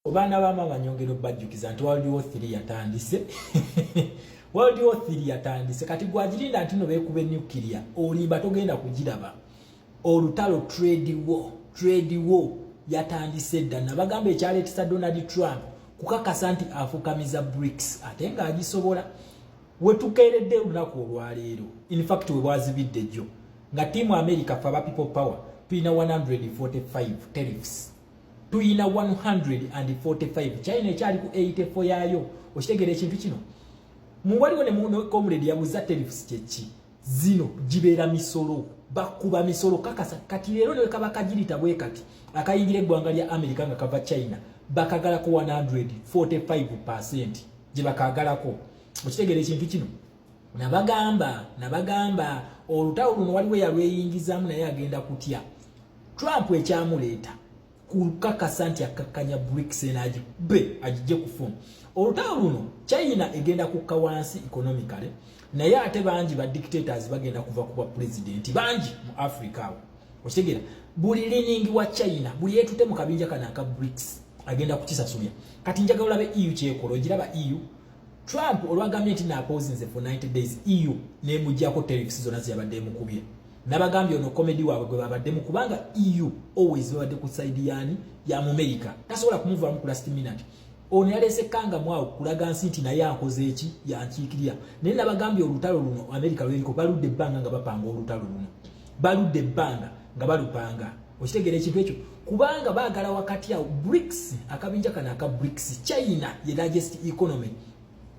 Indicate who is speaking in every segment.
Speaker 1: Obana bama banyongero bajjukiza nti World War 3 yatandise. World War 3 yatandise kati gwajirinda ntino bekube nuclear olimba togenda kugiraba. Olutalo trade war yatandise dda nabagamba ekyaletisa Donald Trump kukakasa nti afukamiza BRICS ate nga agisobola wetukeeredde olunaku olwaleero. In fact we bwazibidde jjo nga timu America faba people power tuina 145 tariffs. Tuina 145 China ekyali ku 84 yayo okitegere ekintu kino muwaliwo ne muno comrade yabuza tariffs chechi zino jibeera misolo bakuba misolo kakasa kati leero ne kabaka jirita bwe kati akayingire eggwanga lya America nga kava China bakagala ko 145% je bakagala ko okitegere ekintu kino nabagamba olutawo luno waliwo yalweyingizamu naye agenda kutya Trump ekyamuleeta kukakasa nti akakanya BRICS enaji ajije kufuna olutawo luno China egenda kukka wansi economically naye ate bangi ba dictators bagenda kuva kuba president bangi mu Africa okitegera buli leaning wa China buli yetute mu kabinja kana ka BRICS agenda kukisasulya kati njagala olabe EU kyekolo giraba EU Trump olwagambye nti na pause for 90 days EU ne mujjako tariffs zona ziyabadde mukubye nabagambye ono comedy waabwe gwe babadde mu kubanga EU always babadde ku side yani ya America tasobola kumuva mu last minute ono yalese kanga mwao kulaga nti naye akoze eki yankiikirya naye nabagambye olutalo luno America lweriko baludde banga nga bapanga olutalo luno baludde banga nga balupanga okitegere ekintu ekyo kubanga baagala wakati ya BRICS akabinja kana aka BRICS China ye largest economy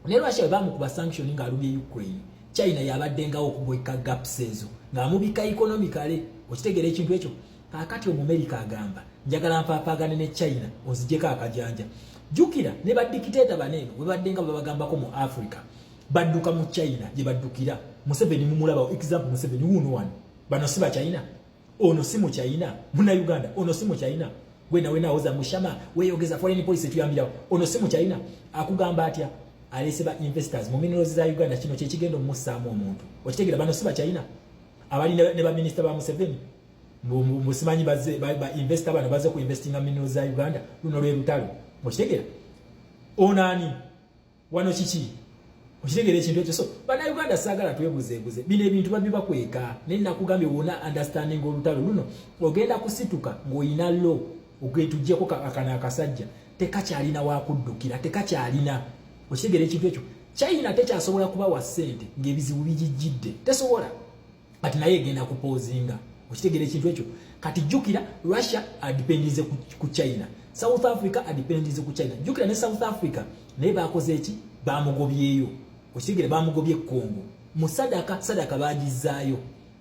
Speaker 1: ne Russia bamu kuba sanction nga alumye Ukraine China yabadde ngawo okubweka gaps ezo nga mubika economically okitegere ekintu ekyo kakati America agamba njagala mpapagane ne China ozijeka akajanja jukira ne ba dictator banene we baddenga babagambako mu Africa badduka mu China je baddukira Museveni mumulaba example Museveni uno one bano siba China ono si mu China muna Uganda ono si mu China wena oza mushama weyogeza foreign policy tuyambira ono si mu China akugamba atya alese ba investors mu minerals za Uganda kino kye kigendo musaamu omuntu okitegera bano siba China abali ne ba minister ba Museveni musimanyi baze ba investor bano baze ku investing in minerals za Uganda luno lwe lutalo okitegera onani wano chichi okitegera ekintu ekyo so bana Uganda sagala twebuzeebuze bino ebintu babiba kweka nenna kugambye wona understanding olutalo luno ogenda kusituka ng'oyina lo ogetujjeko akana akasajja tekakyalina wakuddukira tekakyalina okitegera ekintu ekyo China tekyasobola kuba wa sente ng'ebizibu bijijjidde tesobola kati naye egenda kupozinga okitegera ekintu ekyo kati jukira Russia adependinze ku China South Africa adependinze ku China jukira ne South Africa naye bakoze eki bamugobyeyo okitegere bamugobye Congo sadaka bagizaayo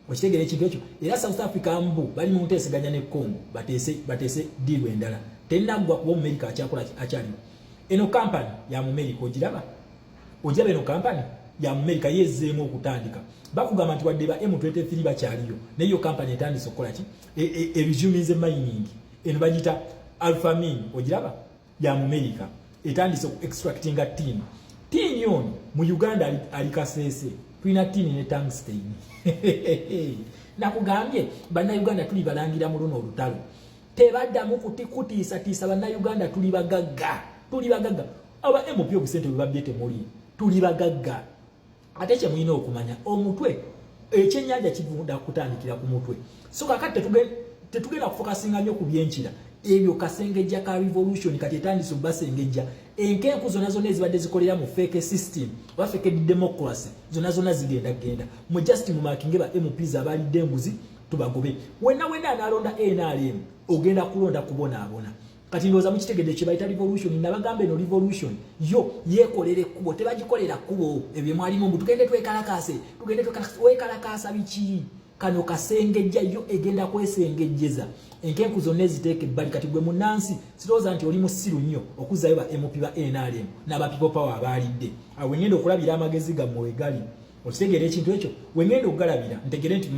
Speaker 1: okitegere ekintu ekyo era South Africa mbu bali mu nteeseganya ne Congo batese deal endala tenagwa kuba America akyakola akyaliwo eno company ya America ogiraba eno company ya America yezeemu okutandika bakugamba nti wadde ba M23 bakyaliyo neyo company etandise okukola ki resumes mining eno bagita Alpha Mine ogiraba ya America etandise extracting a tin yono mu Uganda alikasese tuina tin ne tungsten nakugambye bana Uganda tuli balangira mu luno olutalo tebadda mu kutiisa bana Uganda tuli bagagga aba MP obusente bwebabyete muri tuli bagagga ate kye mulina okumanya omutwe ekyenyanja kivunda kutandikira ku mutwe so kakati tetugenda kufokasinga nnyo ku byenkira ebyo kasengejja ka revolution kati etandise basengejja enkenku zona ezibadde zikolera mu fake system wa fake democracy zona zigenda mu just mu makinge ba MPs abalidde embuzi tubagobe wena analonda NRM ogenda kulonda kubona kati ndoza mukitegedde kibaita revolution nabagambe no revolution yo yekolere kubo tebagikolera kubo ebyo mwalimu tugende twekalakase wekalakasa bichi kano kasengejja yo egenda kwesengejjeza enkenku zonna eziteeke ebbali kati gwe munansi sirowooza nti oli musiru nnyo okuzaayo ba MP ba NRM n'aba people power abalidde awo wengenda okulabira amagezi gammwe wegali okitegeera ekintu ekyo wengenda okugalabira ntegere nti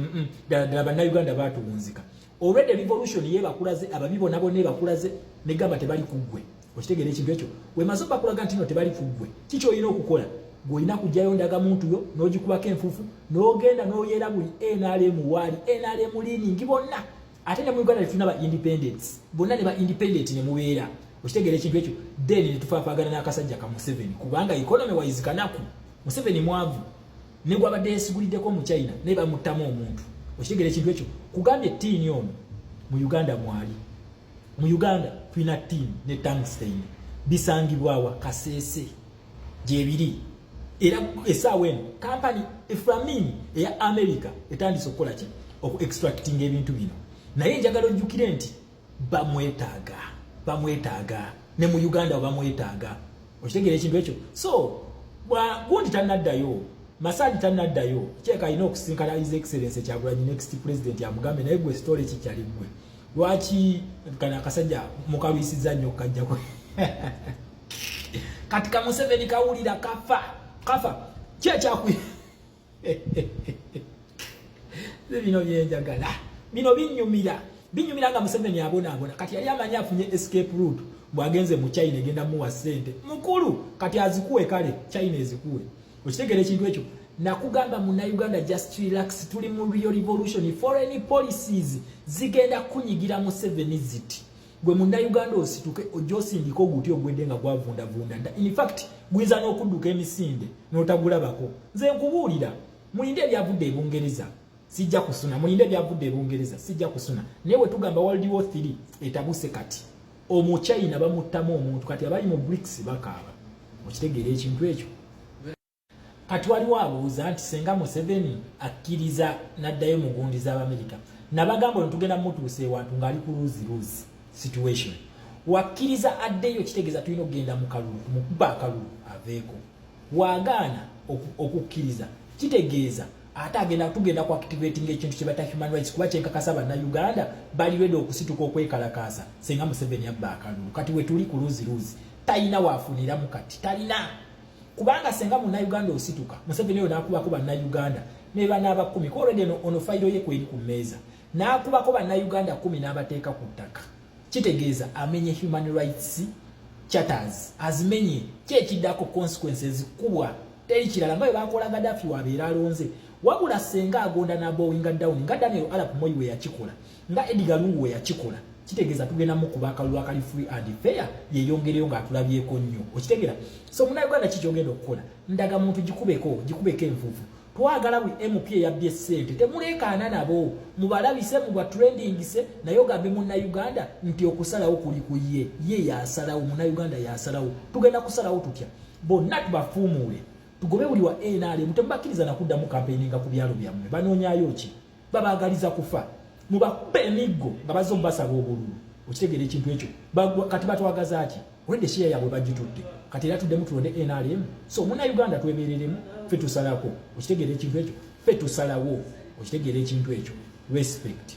Speaker 1: ddala bannayuganda baatuwunzika already revolution ye bakulaze ababibona bonna bakulaze ne gamba tebali kuggwe okitegeera ekintu ekyo wemaze bakulaga nti no tebali kuggwe kiki olina okukola goina kujjayo ndaga muntu yo nogikubako enfufu nogenda noyera buli NRM wali NRM lini ngibonna ate ne mu Uganda tuna ba independence bonna ne ba independent ne mubeera okitegera ekintu ekyo then netufaafagana n'akasajja ka Museveni kubanga economy wise kanaku Museveni mwavu ne gwabadde yeesiguliddeko mu China ne bamuttamu omuntu okitegera ekintu ekyo kugambye ttiini ono mu Uganda mwali mu Uganda tulina ttiini ne tungsten bisangibwawa Kasese gyebiri era essaawa eno kampani Eframin eya America etandise okukola ki oku extracting ebintu bino naye njagala ojjukire nti bamwetaaga ne mu Uganda bamwetaaga okitegera ekintu ekyo so gundi tannaddayo Masaji tannaddayo kyeka alina okusinkana His Excellency Kyagulanyi next president yamugambe naye gwe story kikyali gwe lwaki kana akasajja mukalwisiza nnyo kajja kwe katika Museveni kawulira kafa kyakyakuy bino byenjagala bino binyumira nga Museveni abona kati yali amanyi afunye escape route bwagenze mu China egenda muwa sente mukulu kati azikuwe kale China ezikuwe okitegere ekintu ekyo nakugamba muna Uganda just relax tuli mu real revolution foreign policies zigenda kunyigira Museveni ziti gwe muna Uganda osituke ojosindiko guti ogwedde nga gwavunda in fact gwiza n'okudduka emisinde n'otagulabako nze nkubuulira mulinde byavudde e Bungereza sijja kusuna mulinde byavudde e Bungereza sijja kusuna newe tugamba World War 3 etabuse kati omu China bamuttamu omuntu kati abali mu BRICS bakaaba okitegera ekintu ekyo kati waliwo abuuza nti senga Museveni akkiriza n'addayo mu gundi z'Amerika nabagamba ono tugenda mutuuse ewantu ng'ali ku lose situation wakkiriza addeyo kitegeeza tulina okugenda mu kalulu mukuba akalulu aveeko wagaana okukkiriza kitegeeza ate tugenda ku activating ekintu kye bata human rights kuba kyenkakasa bannayuganda bali ready okusituka okwekalakaasa senga Museveni abba akalulu kati we tuli ku lose talina waafuniramu kati talina kubanga senga munnayuganda osituka Museveni oyo n'akubako bannayuganda ne banaaba 10 ko already ono fayiro ye kweri ku mmeeza n'akubako bannayuganda 10 n'abateeka ku ttaka kitegeeza amenye human rights charters azimenye kyekiddako consequences kubwa teri kirala nga bwe bakola Gaddafi wabeera alonze wabula senga agonda na bowing down nga Daniel Arap Moi we yakikola nga Edgar Lungu we yakikola kitegeeza tugenda mu kubaka lwa kali free and fair yeyongereyo nga atulabyeko nnyo okitegeera so munnayuganda kikyogenda okukola ndaga muntu gikubeko enfuufu twagala bwe MP yabbye ssente temulekaana nabo mubalabise mu bwa trending se naye ogambe munnayuganda nti okusalawo kuli ku ye yasalawo munnayuganda yasalawo tugenda kusalawo tutya bonna tubafuumuule tugobe buli wa NRM temubakiriza nakuddamu campaigninga ku byalo byammwe banoonyayo ki babaagaliza kufa mubakuba emiggo nga bazze basaba obululu okitegera ekintu ekyo kati batwagaza ki wende share yabwe bagitudde kati era tuddemu tulonde NRM so munnayuganda twebereremu ffe tusalako okitegera ekintu ekyo ffe tusalawo okitegera ekintu ekyo respect